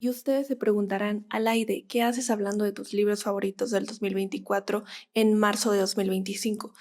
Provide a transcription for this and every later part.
Y ustedes se preguntarán, Alaide, ¿qué haces hablando de tus libros favoritos del 2024 en marzo de 2025?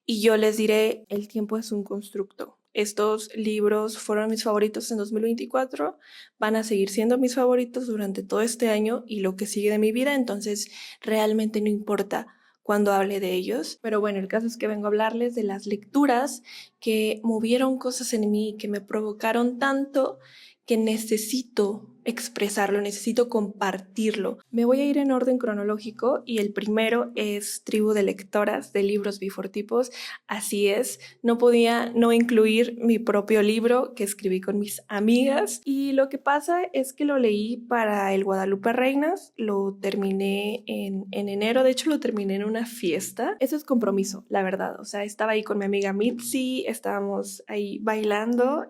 Y yo les diré, el tiempo es un constructo. Estos libros fueron mis favoritos en 2024, van a seguir siendo mis favoritos durante todo este año y lo que sigue de mi vida, entonces realmente no importa cuando hable de ellos. Pero bueno, el caso es que vengo a hablarles de las lecturas que movieron cosas en mí, que me provocaron tanto que necesito expresarlo, necesito compartirlo. Me voy a ir en orden cronológico y el primero es Tribu de Lectoras de Libros Bifortipos. Así es, no podía no incluir mi propio libro que escribí con mis amigas y lo que pasa es que lo leí para el Guadalupe Reinas, lo terminé en enero, de hecho lo terminé en una fiesta. Eso es compromiso, la verdad, o sea, estaba ahí con mi amiga Mitzi, estábamos ahí bailando.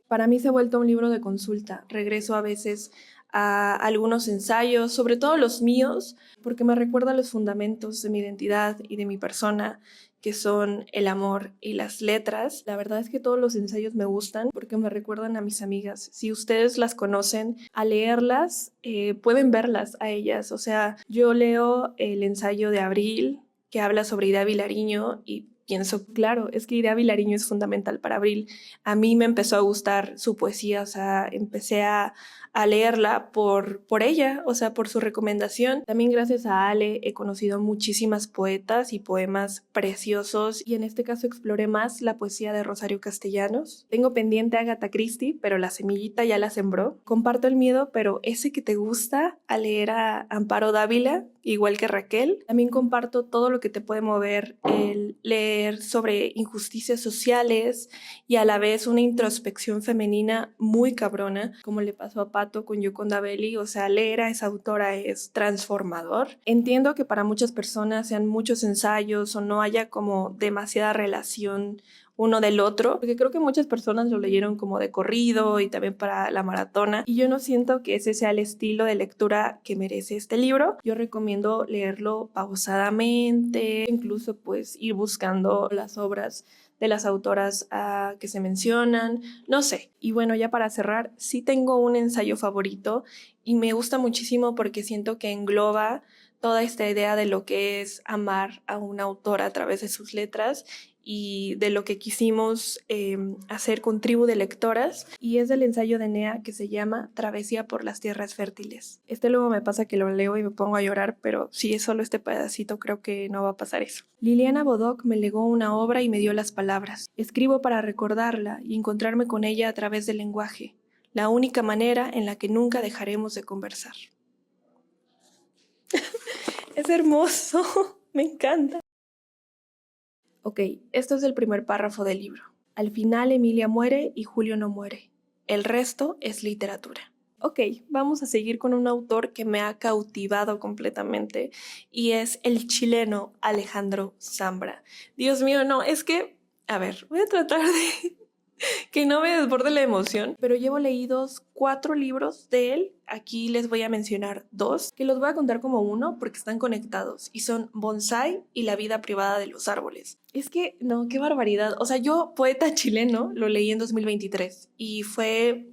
Para mí se ha vuelto un libro de consulta. Regreso a veces a algunos ensayos, sobre todo los míos, porque me recuerda los fundamentos de mi identidad y de mi persona, que son el amor y las letras. La verdad es que todos los ensayos me gustan porque me recuerdan a mis amigas. Si ustedes las conocen, al leerlas, pueden verlas a ellas. O sea, yo leo el ensayo de Abril, que habla sobre Ida Vilariño y pienso, claro, es que Ida Vilariño es fundamental para Abril. A mí me empezó a gustar su poesía, o sea, empecé a leerla por ella, o sea, por su recomendación. También gracias a Ale he conocido muchísimas poetas y poemas preciosos y en este caso exploré más la poesía de Rosario Castellanos. Tengo pendiente a Agatha Christie, pero la semillita ya la sembró. Comparto el miedo, pero ese que te gusta a leer a Amparo Dávila, igual que Raquel. También comparto todo lo que te puede mover el leer sobre injusticias sociales y a la vez una introspección femenina muy cabrona, como le pasó a Pato con Yoconda Belli. O sea, leer a esa autora es transformador. Entiendo que para muchas personas sean muchos ensayos o no haya como demasiada relación uno del otro, porque creo que muchas personas lo leyeron como de corrido y también para la maratona, y yo no siento que ese sea el estilo de lectura que merece este libro. Yo recomiendo leerlo pausadamente, incluso pues ir buscando las obras de las autoras que se mencionan, no sé. Y bueno, ya para cerrar, sí tengo un ensayo favorito y me gusta muchísimo porque siento que engloba toda esta idea de lo que es amar a una autora a través de sus letras y de lo que quisimos hacer con Tribu de Lectoras, y es del ensayo de Nea que se llama Travesía por las Tierras Fértiles. Luego me pasa que lo leo y me pongo a llorar, pero si es solo este pedacito creo que no va a pasar eso. Liliana Bodoc me legó una obra y me dio las palabras. Escribo para recordarla y encontrarme con ella a través del lenguaje, la única manera en la que nunca dejaremos de conversar. Es hermoso, me encanta. Ok, esto es el primer párrafo del libro. Al final Emilia muere y Julio no muere. El resto es literatura. Ok, vamos a seguir con un autor que me ha cautivado completamente y es el chileno Alejandro Zambra. Dios mío, no, es que, a ver, voy a tratar de que no me desborde la emoción, pero llevo leídos 4 libros de él. Aquí les voy a mencionar 2, que los voy a contar como uno porque están conectados y son Bonsai y La vida privada de los árboles. Es que, no, qué barbaridad. O sea, yo, poeta chileno, lo leí en 2023 y fue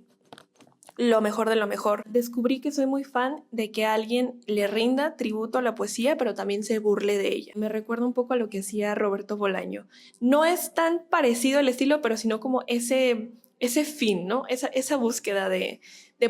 lo mejor de lo mejor. Descubrí que soy muy fan de que alguien le rinda tributo a la poesía, pero también se burle de ella. Me recuerda un poco a lo que hacía Roberto Bolaño. No es tan parecido el estilo, pero sino como ese fin, ¿no? Esa búsqueda de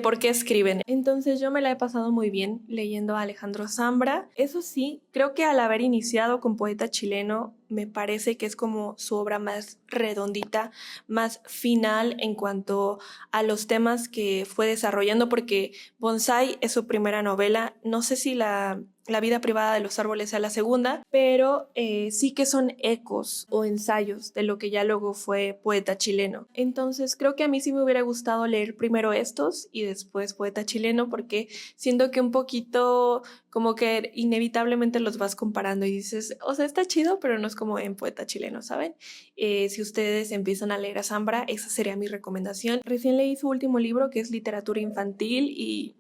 por qué escriben. Entonces yo me la he pasado muy bien leyendo a Alejandro Zambra. Eso sí, creo que al haber iniciado con poeta chileno, me parece que es como su obra más redondita, más final en cuanto a los temas que fue desarrollando, porque Bonsai es su primera novela. No sé si la vida privada de los árboles sea la segunda, pero sí que son ecos o ensayos de lo que ya luego fue poeta chileno. Entonces creo que a mí sí me hubiera gustado leer primero estos y después poeta chileno, porque siento que un poquito como que inevitablemente los vas comparando y dices, o sea, está chido, pero no es como en poeta chileno, ¿saben? Si ustedes empiezan a leer a Zambra, esa sería mi recomendación. Recién leí su último libro, que es literatura infantil, y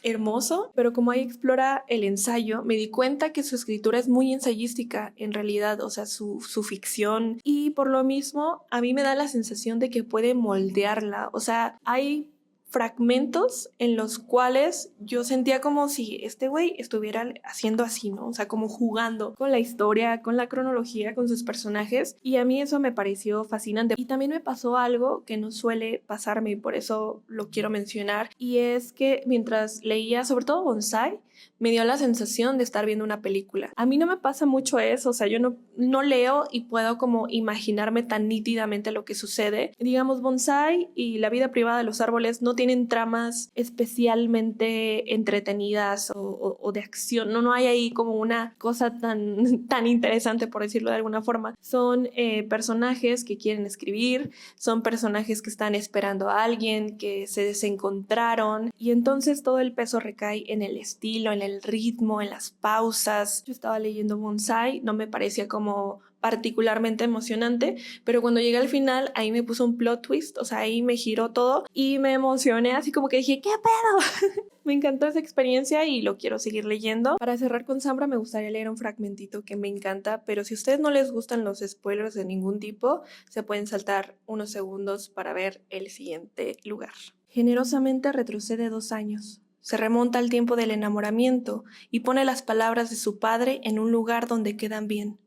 hermoso, pero como ahí explora el ensayo, me di cuenta que su escritura es muy ensayística en realidad, o sea, su ficción, y por lo mismo a mí me da la sensación de que puede moldearla. O sea, hay fragmentos en los cuales yo sentía como si este güey estuviera haciendo así, ¿no? O sea, como jugando con la historia, con la cronología, con sus personajes, y a mí eso me pareció fascinante. Y también me pasó algo que no suele pasarme y por eso lo quiero mencionar, y es que mientras leía, sobre todo Bonsai, me dio la sensación de estar viendo una película. A mí no me pasa mucho eso, o sea, yo no leo y puedo como imaginarme tan nítidamente lo que sucede. Digamos, Bonsai y La vida privada de los árboles no tienen tramas especialmente entretenidas o de acción, no hay ahí como una cosa tan interesante, por decirlo de alguna forma. Son personajes que quieren escribir, son personajes que están esperando a alguien, que se desencontraron, y entonces todo el peso recae en el estilo, en el ritmo, en las pausas. Yo estaba leyendo Bonsai, no me parecía como particularmente emocionante, pero cuando llegué al final ahí me puso un plot twist, o sea, ahí me giró todo y me emocioné, así como que dije, ¿qué pedo? Me encantó esa experiencia y lo quiero seguir leyendo. Para cerrar con Zambra me gustaría leer un fragmentito que me encanta, pero si a ustedes no les gustan los spoilers de ningún tipo, se pueden saltar unos segundos para ver el siguiente lugar. Generosamente retrocede 2 años. Se remonta al tiempo del enamoramiento y pone las palabras de su padre en un lugar donde quedan bien,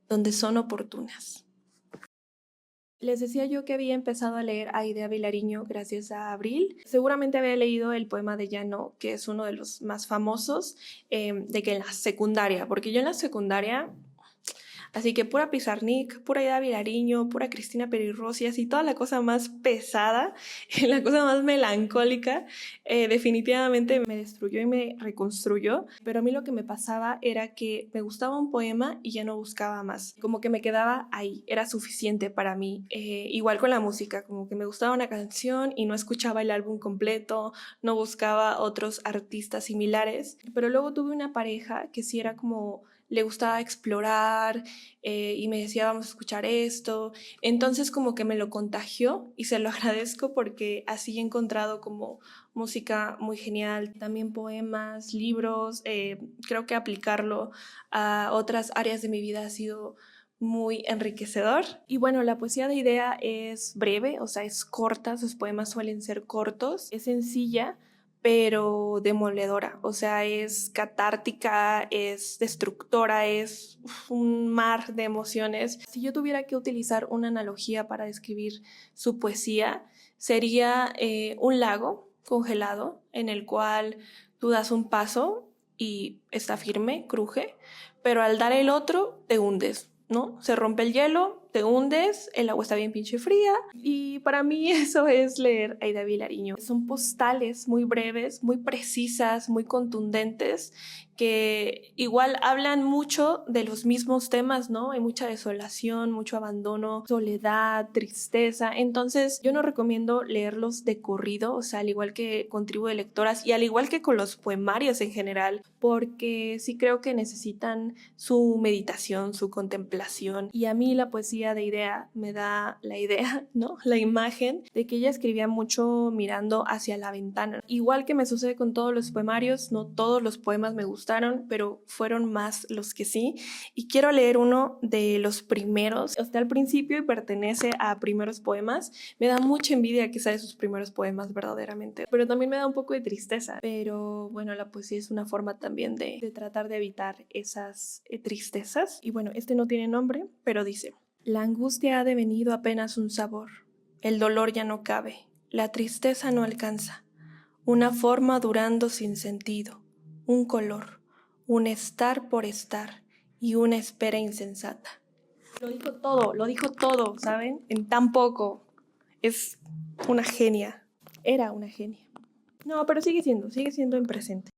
donde son oportunas. Les decía yo que había empezado a leer a Aída Vilariño gracias a Abril. Seguramente había leído el poema de Llano, que es uno de los más famosos, de que en la secundaria, porque yo en la secundaria... Así que pura Pizarnik, pura Aída Vilariño, pura Cristina Peri Rosias y toda la cosa más pesada, la cosa más melancólica, definitivamente me destruyó y me reconstruyó. Pero a mí lo que me pasaba era que me gustaba un poema y ya no buscaba más. Como que me quedaba ahí, era suficiente para mí. Igual con la música, como que me gustaba una canción y no escuchaba el álbum completo, no buscaba otros artistas similares. Pero luego tuve una pareja que sí era como... le gustaba explorar y me decía, vamos a escuchar esto. Entonces como que me lo contagió y se lo agradezco porque así he encontrado como música muy genial, también poemas, libros. Creo que aplicarlo a otras áreas de mi vida ha sido muy enriquecedor. Y bueno, la poesía de Idea es breve, o sea, es corta, sus poemas suelen ser cortos, es sencilla, pero demoledora, o sea, es catártica, es destructora, es un mar de emociones. Si yo tuviera que utilizar una analogía para describir su poesía, sería un lago congelado en el cual tú das un paso y está firme, cruje, pero al dar el otro te hundes, ¿no? Se rompe el hielo, te hundes, el agua está bien pinche fría, y para mí eso es leer a Aída Vilariño. Son postales muy breves, muy precisas, muy contundentes, que igual hablan mucho de los mismos temas, ¿no? Hay mucha desolación, mucho abandono, soledad, tristeza. Entonces yo no recomiendo leerlos de corrido, o sea, al igual que con Tribu de Lectoras y al igual que con los poemarios en general, porque sí creo que necesitan su meditación, su contemplación. Y a mí la poesía de Idea me da la idea, ¿no? La imagen de que ella escribía mucho mirando hacia la ventana. Igual que me sucede con todos los poemarios, no todos los poemas me gustaron, pero fueron más los que sí. Y quiero leer uno de los primeros, hasta el principio y pertenece a primeros poemas. Me da mucha envidia que sea de sus primeros poemas verdaderamente, pero también me da un poco de tristeza. Pero bueno, la poesía es una forma también de tratar de evitar esas tristezas. Y bueno, este no tiene nombre, pero dice: la angustia ha devenido apenas un sabor, el dolor ya no cabe, la tristeza no alcanza, una forma durando sin sentido, un color, un estar por estar y una espera insensata. Lo dijo todo, ¿saben? En tan poco. Es una genia. Era una genia. No, pero sigue siendo en presente.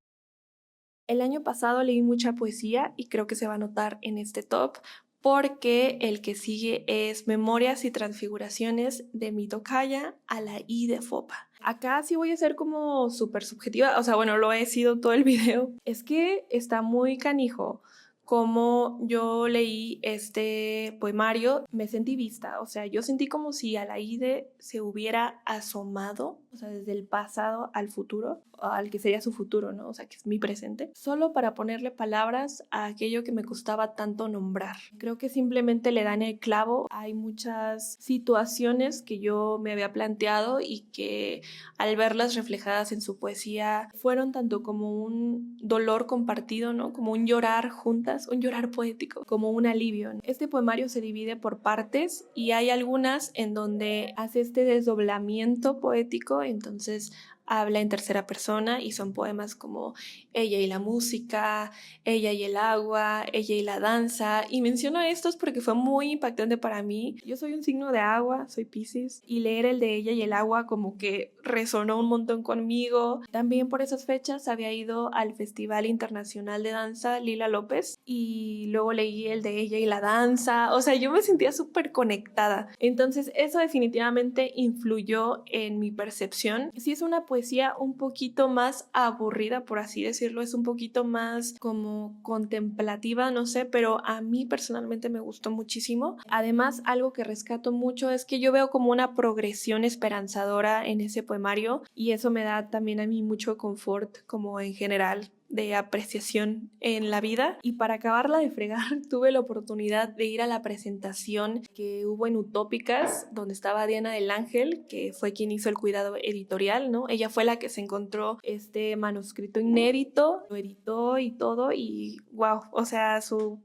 El año pasado leí mucha poesía y creo que se va a notar en este top porque el que sigue es Memorias y Transfiguraciones de mi tocaya Alaí de Fopa. Acá sí voy a ser como súper subjetiva, o sea, bueno, lo he sido todo el video. Es que está muy canijo. Como yo leí este poemario, me sentí vista, o sea, yo sentí como si Alaíde se hubiera asomado, o sea, desde el pasado al futuro. al que sería su futuro, ¿no? O sea, que es mi presente, solo para ponerle palabras a aquello que me costaba tanto nombrar. Creo que simplemente le dan el clavo. Hay muchas situaciones que yo me había planteado y que al verlas reflejadas en su poesía fueron tanto como un dolor compartido, ¿no? Como un llorar juntas, un llorar poético, como un alivio, ¿no? Este poemario se divide por partes y hay algunas en donde hace este desdoblamiento poético, entonces habla en tercera persona y son poemas como Ella y la música, Ella y el agua, Ella y la danza. Y menciono estos porque fue muy impactante para mí. Yo soy un signo de agua, soy Piscis, y leer el de Ella y el agua como que resonó un montón conmigo. También por esas fechas había ido al Festival Internacional de Danza Lila López y luego leí el de Ella y la danza. O sea, yo me sentía súper conectada. Entonces eso definitivamente influyó en mi percepción. Sí es una poesía un poquito más aburrida, por así decirlo, es un poquito más como contemplativa, no sé, pero a mí personalmente me gustó muchísimo. Además, algo que rescato mucho es que yo veo como una progresión esperanzadora en ese poemario y eso me da también a mí mucho confort como en general de apreciación en la vida. Y para acabarla de fregar, tuve la oportunidad de ir a la presentación que hubo en Utópicas, donde estaba Diana del Ángel, que fue quien hizo el cuidado editorial, ¿no? Ella fue la que se encontró este manuscrito inédito, lo editó y todo, y wow, o sea, su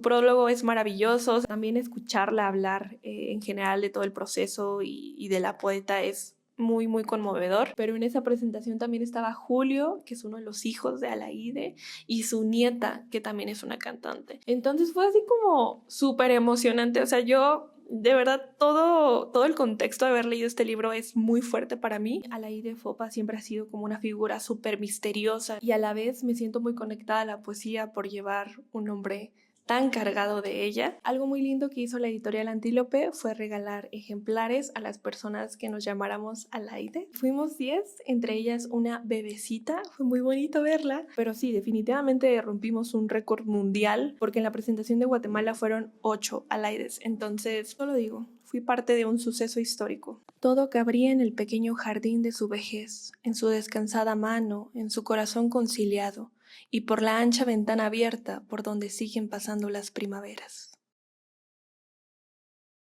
prólogo es maravilloso. También escucharla hablar en general de todo el proceso y de la poeta es muy, muy conmovedor. Pero en esa presentación también estaba Julio, que es uno de los hijos de Alaíde, y su nieta, que también es una cantante. Entonces fue así como súper emocionante. O sea, yo de verdad, todo el contexto de haber leído este libro es muy fuerte para mí. Alaíde Fopa siempre ha sido como una figura súper misteriosa y a la vez me siento muy conectada a la poesía por llevar un nombre tan cargado de ella. Algo muy lindo que hizo la editorial Antílope fue regalar ejemplares a las personas que nos llamáramos Alaide. Fuimos 10, entre ellas una bebecita, fue muy bonito verla, pero sí, definitivamente rompimos un récord mundial porque en la presentación de Guatemala fueron 8 Alaides, entonces solo digo, fui parte de un suceso histórico. Todo cabría en el pequeño jardín de su vejez, en su descansada mano, en su corazón conciliado, y por la ancha ventana abierta por donde siguen pasando las primaveras.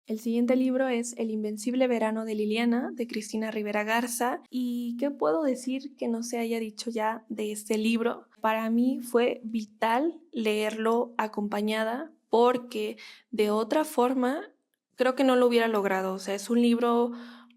El siguiente libro es El invencible verano de Liliana, de Cristina Rivera Garza. ¿Y qué puedo decir que no se haya dicho ya de este libro? Para mí fue vital leerlo acompañada porque de otra forma creo que no lo hubiera logrado. O sea, es un libro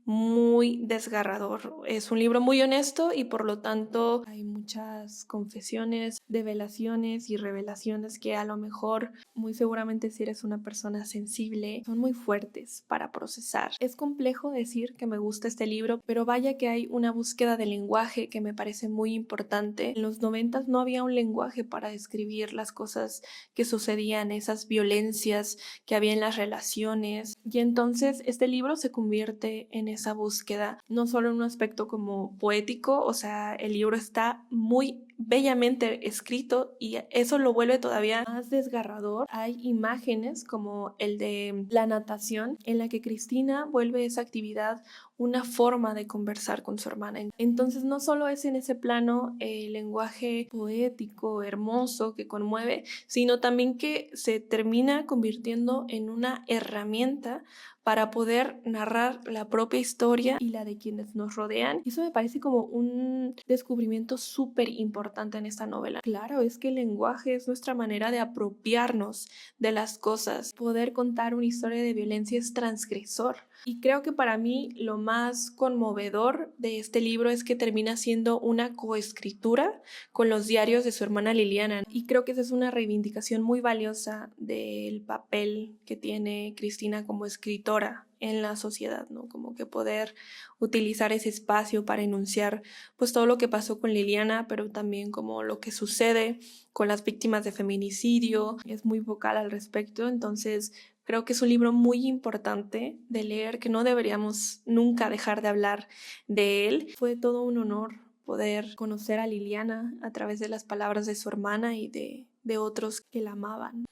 muy desgarrador, es un libro muy honesto y por lo tanto hay muchas confesiones, develaciones y revelaciones que a lo mejor, muy seguramente si eres una persona sensible, son muy fuertes para procesar. Es complejo decir que me gusta este libro, pero vaya que hay una búsqueda de lenguaje que me parece muy importante. En los 90 no había un lenguaje para describir las cosas que sucedían, esas violencias que había en las relaciones, y entonces este libro se convierte en esa búsqueda, no solo en un aspecto como poético, o sea, el libro está muy bellamente escrito y eso lo vuelve todavía más desgarrador. Hay imágenes como el de la natación en la que Cristina vuelve esa actividad una forma de conversar con su hermana. Entonces no solo es en ese plano el lenguaje poético, hermoso, que conmueve, sino también que se termina convirtiendo en una herramienta para poder narrar la propia historia y la de quienes nos rodean. Y eso me parece como un descubrimiento súper importante en esta novela. Claro, es que el lenguaje es nuestra manera de apropiarnos de las cosas. Poder contar una historia de violencia es transgresor. Y creo que para mí lo más conmovedor de este libro es que termina siendo una coescritura con los diarios de su hermana Liliana. Y creo que esa es una reivindicación muy valiosa del papel que tiene Cristina como escritora en la sociedad, ¿no? Como que poder utilizar ese espacio para enunciar pues todo lo que pasó con Liliana, pero también como lo que sucede con las víctimas de feminicidio. Es muy vocal al respecto, entonces creo que es un libro muy importante de leer, que no deberíamos nunca dejar de hablar de él. Fue todo un honor poder conocer a Liliana a través de las palabras de su hermana y de otros que la amaban.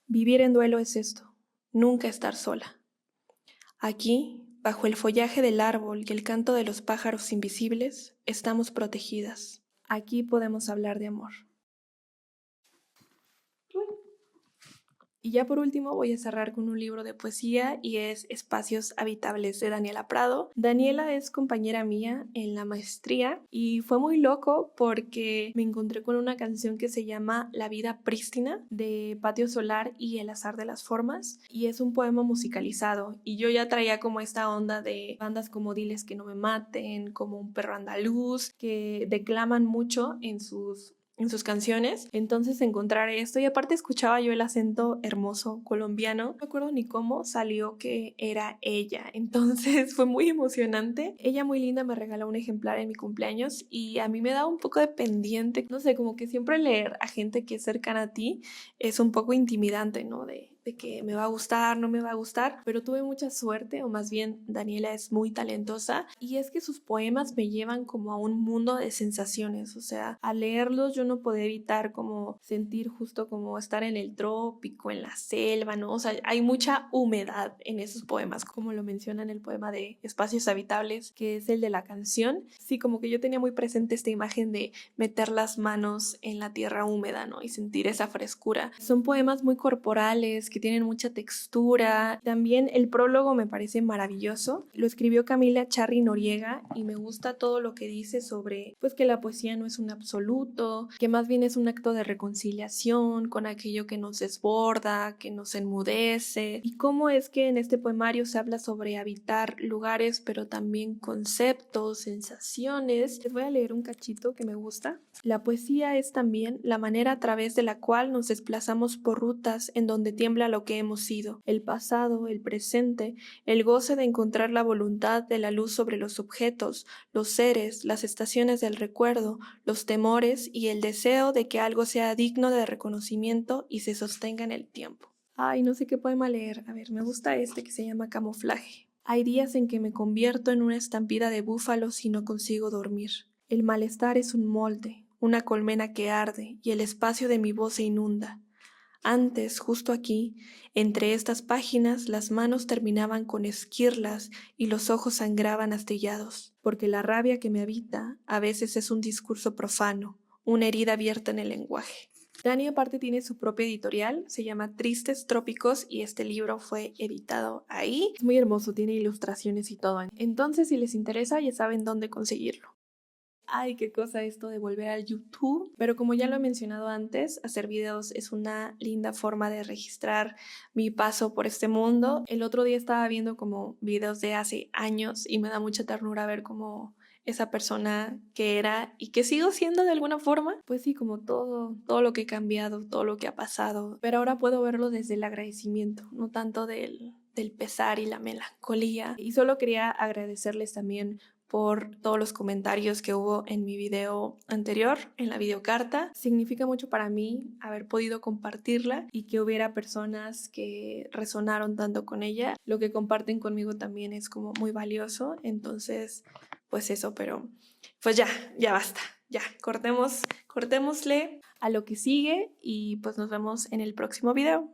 Vivir en duelo es esto, nunca estar sola. Aquí Bajo el follaje del árbol y el canto de los pájaros invisibles, estamos protegidas. Aquí podemos hablar de amor. Y ya por último voy a cerrar con un libro de poesía y es Espacios Habitables de Daniela Prado. Daniela es compañera mía en la maestría y fue muy loco porque me encontré con una canción que se llama La vida prístina de Patio Solar y El azar de las formas, y es un poema musicalizado, y yo ya traía como esta onda de bandas como Diles que no me maten, como Un perro andaluz, que declaman mucho en sus canciones. Entonces encontrar esto, y aparte escuchaba yo el acento hermoso colombiano, no me acuerdo ni cómo salió que era ella, entonces fue muy emocionante. Ella muy linda me regaló un ejemplar en mi cumpleaños y a mí me da un poco de pendiente, no sé, como que siempre leer a gente que es cercana a ti es un poco intimidante, ¿no? De que me va a gustar, no me va a gustar, pero tuve mucha suerte, o más bien Daniela es muy talentosa, y es que sus poemas me llevan como a un mundo de sensaciones, o sea, al leerlos yo no podía evitar como sentir justo como estar en el trópico, en la selva, ¿no? O sea, hay mucha humedad en esos poemas, como lo menciona en el poema de Espacios Habitables, que es el de la canción. Sí, como que yo tenía muy presente esta imagen de meter las manos en la tierra húmeda, ¿no? Y sentir esa frescura. Son poemas muy corporales, que tienen mucha textura. También el prólogo me parece maravilloso. Lo escribió Camila Charri Noriega y me gusta todo lo que dice sobre, pues, que la poesía no es un absoluto, que más bien es un acto de reconciliación con aquello que nos desborda, que nos enmudece, y cómo es que en este poemario se habla sobre habitar lugares, pero también conceptos, sensaciones. Les voy a leer un cachito que me gusta. La poesía es también la manera a través de la cual nos desplazamos por rutas en donde tiembla lo que hemos sido, el pasado, el presente, el goce de encontrar la voluntad de la luz sobre los objetos, los seres, las estaciones del recuerdo, los temores y el deseo de que algo sea digno de reconocimiento y se sostenga en el tiempo. Ay, no sé qué poema leer. A ver, me gusta este que se llama Camuflaje. Hay días en que me convierto en una estampida de búfalos y no consigo dormir. El malestar es un molde, una colmena que arde y el espacio de mi voz se inunda. Antes, justo aquí, entre estas páginas, las manos terminaban con esquirlas y los ojos sangraban astillados, porque la rabia que me habita a veces es un discurso profano, una herida abierta en el lenguaje. Dani aparte tiene su propia editorial, se llama Tristes Trópicos y este libro fue editado ahí. Es muy hermoso, tiene ilustraciones y todo. Entonces, si les interesa, ya saben dónde conseguirlo. Ay, qué cosa esto de volver al YouTube. Pero como ya lo he mencionado antes, hacer videos es una linda forma de registrar mi paso por este mundo. El otro día estaba viendo como videos de hace años y me da mucha ternura ver como esa persona que era y que sigo siendo de alguna forma. Pues sí, como todo lo que he cambiado, todo lo que ha pasado. Pero ahora puedo verlo desde el agradecimiento, no tanto del pesar y la melancolía. Y solo quería agradecerles también por todos los comentarios que hubo en mi video anterior, en la videocarta. Significa mucho para mí haber podido compartirla y que hubiera personas que resonaron tanto con ella. Lo que comparten conmigo también es como muy valioso. Entonces, pues eso, pero pues ya basta. Ya, cortémosle a lo que sigue y pues nos vemos en el próximo video.